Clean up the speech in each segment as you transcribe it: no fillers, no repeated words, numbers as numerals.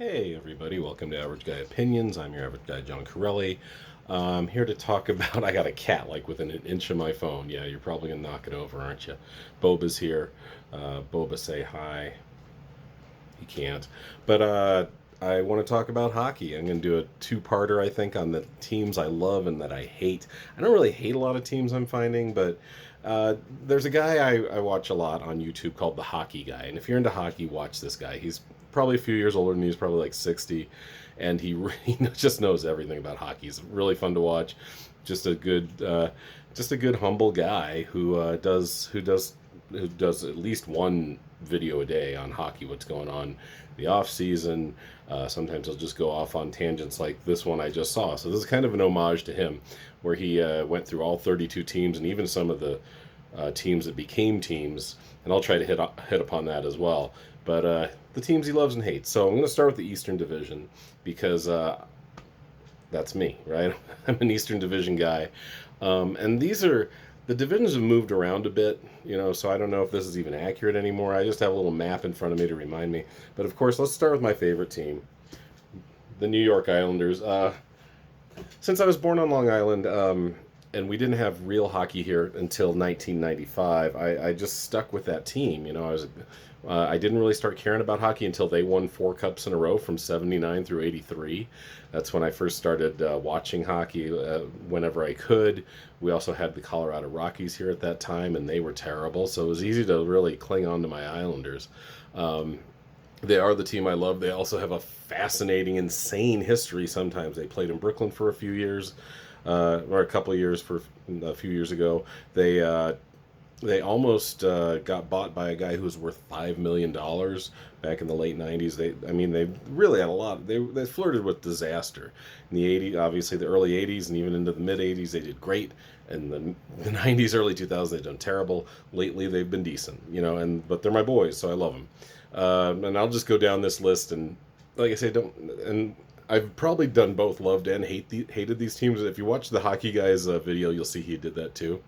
Hey everybody, welcome to Average Guy Opinions. I'm your average guy, John Corelli. I'm here to talk about, I got a cat like within an inch of my phone. Yeah, you're probably gonna knock it over, aren't you? Boba's here. Boba, say hi. He can't. But I want to talk about hockey. I'm going to do a two-parter, I think, on the teams I love and that I hate. I don't really hate a lot of teams, I'm finding, but there's a guy I watch a lot on YouTube called The Hockey Guy. And if you're into hockey, watch this guy. He's probably a few years older than me. He's probably like 60. And he just knows everything about hockey. He's really fun to watch. Just a good humble guy who does at least one video a day on hockey, what's going on the off season. Sometimes he'll just go off on tangents like this one I just saw. So this is kind of an homage to him, where he went through all 32 teams and even some of the teams that became teams. And I'll try to hit upon that as well. But the teams he loves and hates. So I'm going to start with the Eastern Division because that's me, right? I'm an Eastern Division guy. And the divisions have moved around a bit, so I don't know if this is even accurate anymore. I just have a little map in front of me to remind me. But of course, let's start with my favorite team, the New York Islanders. Since I was born on Long Island, and we didn't have real hockey here until 1995, I just stuck with that team. I didn't really start caring about hockey until they won 4 cups in a row from 79 through 83. That's when I first started watching hockey whenever I could. We also had the Colorado Rockies here at that time, and they were terrible, so it was easy to really cling on to my Islanders. They are the team I love. They also have a fascinating, insane history sometimes. They played in Brooklyn for a few years, or a couple of years for a few years ago. They almost got bought by a guy who was worth $5 million back in the late '90s. They really had a lot. They flirted with disaster in the '80s, obviously the early '80s, and even into the mid '80s. They did great. In the '90s, early 2000s, they've done terrible. Lately, they've been decent, but they're my boys, so I love them. And I'll just go down this list, and like I say, and I've probably done both loved and hated these teams. If you watch the Hockey Guys video, you'll see he did that too.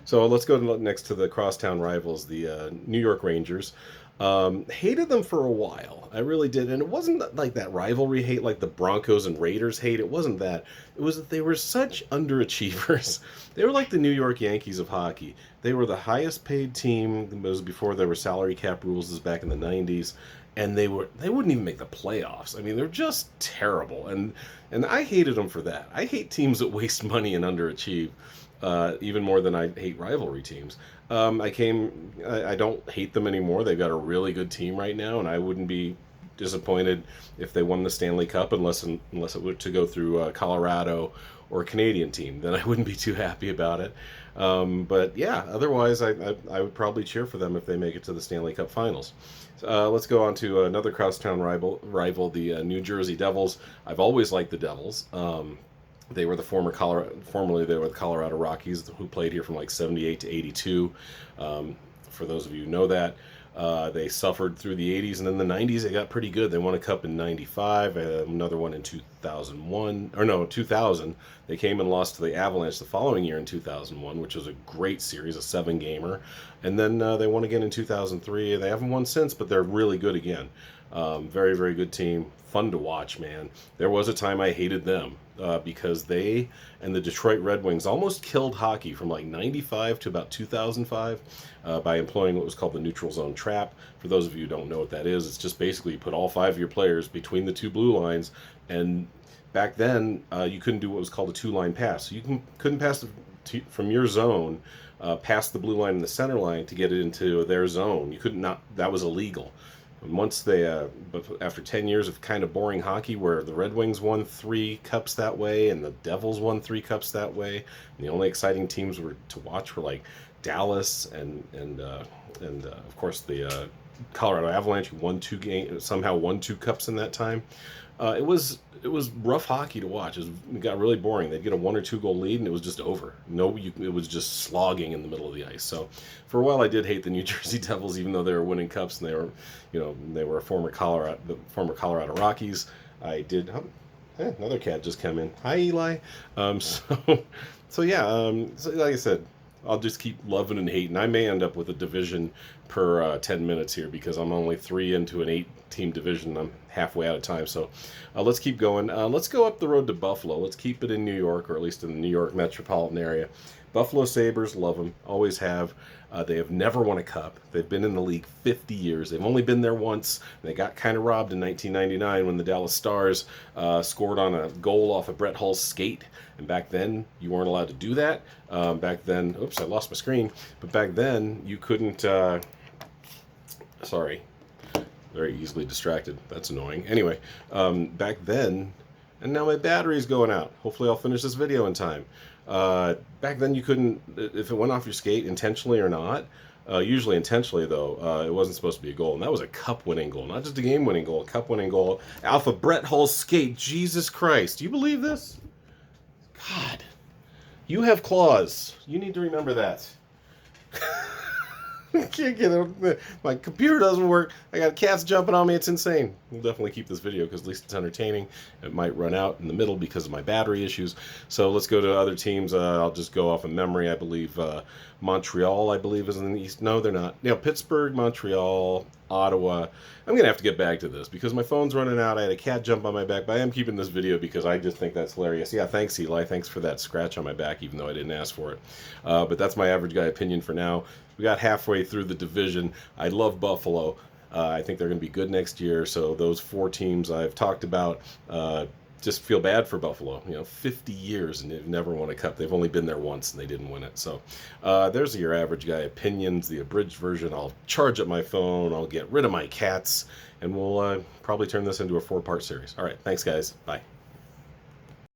So let's go next to the crosstown rivals, the New York Rangers. Hated them for a while. I really did. And it wasn't like that rivalry hate like the Broncos and Raiders hate. It wasn't that. It was that they were such underachievers. They were like the New York Yankees of hockey. They were the highest paid team. It was before there were salary cap rules, this back in the 90s. And they wouldn't even make the playoffs. I mean, they're just terrible. And I hated them for that. I hate teams that waste money and underachieve. Even more than I hate rivalry teams. I don't hate them anymore. They've got a really good team right now, and I wouldn't be disappointed if they won the Stanley Cup unless it were to go through Colorado or a Canadian team. Then I wouldn't be too happy about it. But yeah, otherwise I would probably cheer for them if they make it to the Stanley Cup Finals. Let's go on to another crosstown rival, the New Jersey Devils. I've always liked the Devils. They were formerly they were the Colorado Rockies, who played here from like 78 to 82. For those of you who know that, they suffered through the 80s, and in the 90s they got pretty good. They won a cup in 95, another one in 2000. They came and lost to the Avalanche the following year in 2001, which was a great series, a 7-gamer. And then they won again in 2003. They haven't won since, but they're really good again. Very, very good team. Fun to watch, man. There was a time I hated them because they and the Detroit Red Wings almost killed hockey from like 95 to about 2005 by employing what was called the neutral zone trap. For those of you who don't know what that is, it's just basically you put all 5 of your players between the 2 blue lines, and back then you couldn't do what was called a 2-line pass. So you couldn't pass from your zone past the blue line and the center line to get it into their zone. You couldn't not. That was illegal. Once but after 10 years of kind of boring hockey, where the Red Wings won 3 cups that way and the Devils won 3 cups that way, and the only exciting teams to watch were like Dallas and of course the Colorado Avalanche, who somehow won 2 cups in that time. It was rough hockey to watch. It got really boring. They'd get a 1 or 2 goal lead, and it was just over. It was just slogging in the middle of the ice. So, for a while, I did hate the New Jersey Devils, even though they were winning cups and they were former Colorado Rockies. I did. Another cat just came in. Hi, Eli. So yeah. So like I said, I'll just keep loving and hating. I may end up with a division per 10 minutes here because I'm only 3 into an 8-team division. I'm halfway out of time, so let's keep going. Let's go up the road to Buffalo. Let's keep it in New York, or at least in the New York metropolitan area. Buffalo Sabres, love them, always have. They have never won a cup. They've been in the league 50 years. They've only been there once. They got kind of robbed in 1999 when the Dallas Stars scored on a goal off of Brett Hull's skate. And back then, you weren't allowed to do that. Back then, oops, I lost my screen. But back then, you couldn't, sorry, very easily distracted. That's annoying. Anyway, back then, and now my battery's going out. Hopefully I'll finish this video in time. Back then you couldn't, if it went off your skate intentionally or not, usually intentionally though, it wasn't supposed to be a goal. And that was a cup-winning goal, not just a game-winning goal, a cup-winning goal. Off of Brett Hull's skate, Jesus Christ. Do you believe this? God. You have claws. You need to remember that. I can't get it. My computer doesn't work. I got cats jumping on me. It's insane. We'll definitely keep this video because at least it's entertaining. It might run out in the middle because of my battery issues. So let's go to other teams. I'll just go off of memory. I believe Montreal, I believe, is in the East. No, they're not. Yeah, Pittsburgh, Montreal, Ottawa. I'm going to have to get back to this because my phone's running out. I had a cat jump on my back, but I am keeping this video because I just think that's hilarious. Yeah, thanks, Eli. Thanks for that scratch on my back, even though I didn't ask for it. But that's my average guy opinion for now. We got halfway through the division. I love Buffalo. I think they're going to be good next year. So those 4 teams I've talked about, just feel bad for Buffalo. 50 years and they've never won a cup. They've only been there once and they didn't win it. So there's your average guy opinions, the abridged version. I'll charge up my phone. I'll get rid of my cats, and we'll probably turn this into a 4-part series. All right. Thanks, guys. Bye.